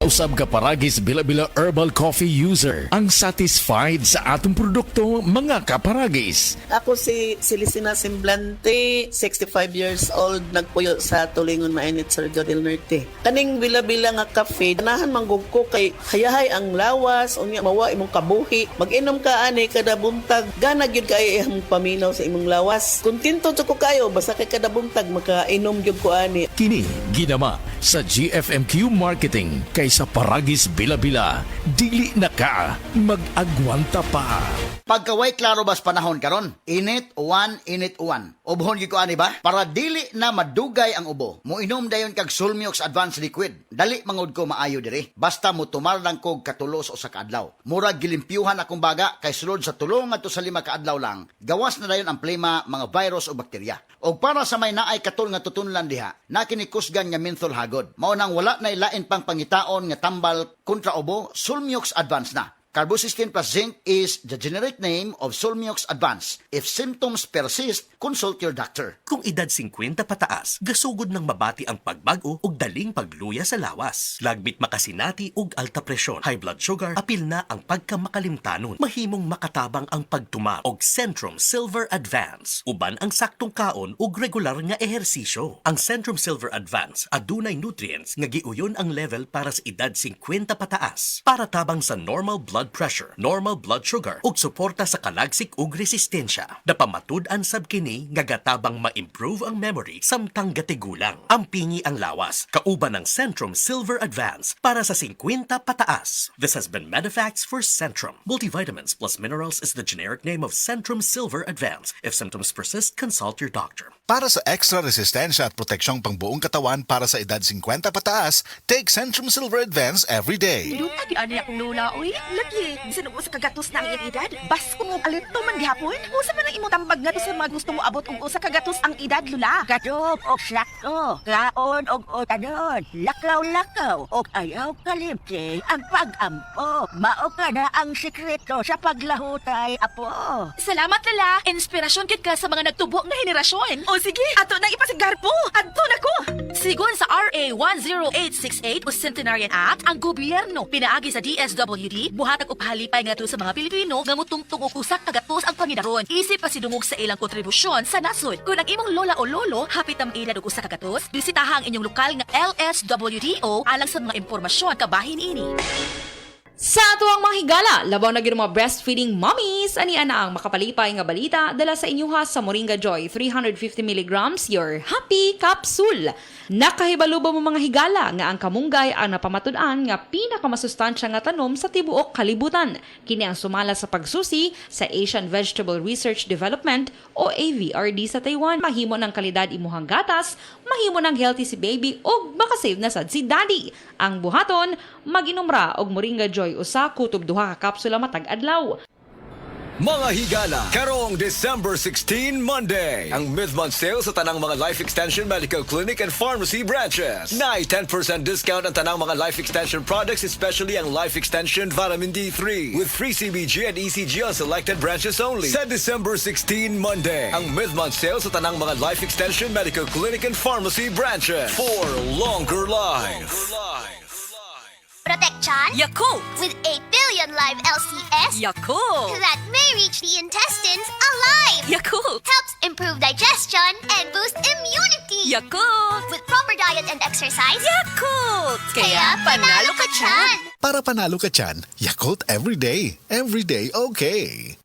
Usab ka paragis bila-bila herbal coffee user ang satisfied sa atong produkto mga kaparagis. Ako si Celisina Semblante, 65 years old, nagpuyo sa Tulingon Mainit, Surigao del Norte. Kaning bila-bila nga cafe, ganahan manggug ko kay hayahay ang lawas, unya mawa imong kabuhi. Mag-inom ka ani kada buntag, gana gyud kay imong paminaw sa imong lawas. Kontento jud ko kayo basta kay kada buntag makainom gyud ko ani. Kini ginama sa GFMQ Marketing kay sa paragis bila-bila, dili na ka mag-agwanta pa. Pagkaway klaro bas panahon karon, init uwan. Ubhon gyud ko ani ba? Para dili na madugay ang ubo. Moinom dayon kag Sulmiox Advanced Liquid. Dali mangod ko maayo diri. Basta mo tumar lang kog katulos o sa kaadlaw. Murag gilimpyuhan akong baga kay sulod sa tulong ngadto sa 5 kaadlaw lang. Gawas na dayon ang plema, mga virus o bakterya. Og para sa may naay katul nga tutunlan diha, nakinikusgan nga menthol hagod. Mao nang wala na ilain pang pangitaon nga tambal kontra ubo, Sulmiox Advanced na. Carbocysteine plus zinc is the generic name of Sulmiox Advanced. If symptoms persist, consult your doctor. Kung edad 50 pataas, gasugod ng mabati ang pagbago ug daling pagluya sa lawas. Lagbit makasinati ug alta presyon, high blood sugar, apil na ang pagkamakalimtanon. Mahimong makatabang ang pagtuma og Centrum Silver Advance. Uban ang saktong kaon ug regular nga ehersisyo. Ang Centrum Silver Advance adunay nutrients nga giuyon ang level para sa edad 50 pataas. Para tabang sa normal blood pressure, normal blood sugar ug suporta sa kalagsik ug resistensya. Napamatud-an sab kini nga gatabang ma-improve ang memory samtang gatigulang. Ampingi ang lawas, kauban ng Centrum Silver Advance para sa 50 pataas. This has been Medifax for Centrum. Multivitamins plus minerals is the generic name of Centrum Silver Advance. If symptoms persist, consult your doctor. Para sa extra resistensya at proteksyong pangbuong katawan para sa edad 50 pataas, take Centrum Silver Advance every day. Doon ka di ani akong lula, uy. Lagi, bisan mo sa kagatos na ang iyong edad. Bas kung alito man gihapon. Usa man ang imong tambag nga to sa mga gusto mo abot ug usa kagatos ang edad, lula. Gadop og sakto. Kaon og otanon. Lakaw-lakaw og ayaw kalimti. Ang pag-ampo. Mao ka na ang sikreto sa paglahutay, apo. Salamat, Lala. Inspirasyon kit ka sa mga nagtubo nga henerasyon. O sige, ato nang ipasigar po. Adto na ko. Sigon sa RA 10868 o Centenarian Act, ang gobyerno pinaagi sa DSWD buhatag og pahalipay ngadto sa mga Pilipino nga mutungtong og usa ka gatos ang pangidaron. Isip pa sidungog sa ilang kontribusyon sa nasod. Kung ang imong lola o lolo hapit ang edad og usa ka gatos, bisitaha ang inyong lokal nga LSWDO alang sa mga impormasyon kabahin ini. Sa tuwang mga higala, labaw na gyud mga breastfeeding mommies, ani ana ang makapalipay nga balita dala sa inyuha sa Moringa Joy 350 mg your happy capsule. Nakahibalo ba mo mga higala nga ang kamunggay ang napamatud-an nga pinakamasustansya nga tanom sa tibuok kalibutan. Kini ang sumala sa pagsusi sa Asian Vegetable Research Development o AVRD sa Taiwan. Mahimo ng kalidad imuhang gatas, mahimo ng healthy si baby ug makasave na sad si daddy. Ang buhaton, mag-inom ra og Moringa Joy usa kutob duha ka kapsula matag adlaw. Mga higala, karong December 16, Monday, ang mid-month sale sa tanang mga Life Extension Medical Clinic and Pharmacy branches. Nai 10% discount ang tanang mga Life Extension products, especially ang Life Extension Vitamin D3, with free CBG and ECG on selected branches only. Sa December 16, Monday, ang mid-month sale sa tanang mga Life Extension Medical Clinic and Pharmacy branches for longer life. Protection Yakult! with 8 billion live LCS Yakult! that may reach the intestines alive. Yakult! Helps improve digestion and boost immunity. Yakult! With proper diet and exercise. Yakult! Kaya panalo ka dyan. Para panalo ka tiyan, Yakult every day okay.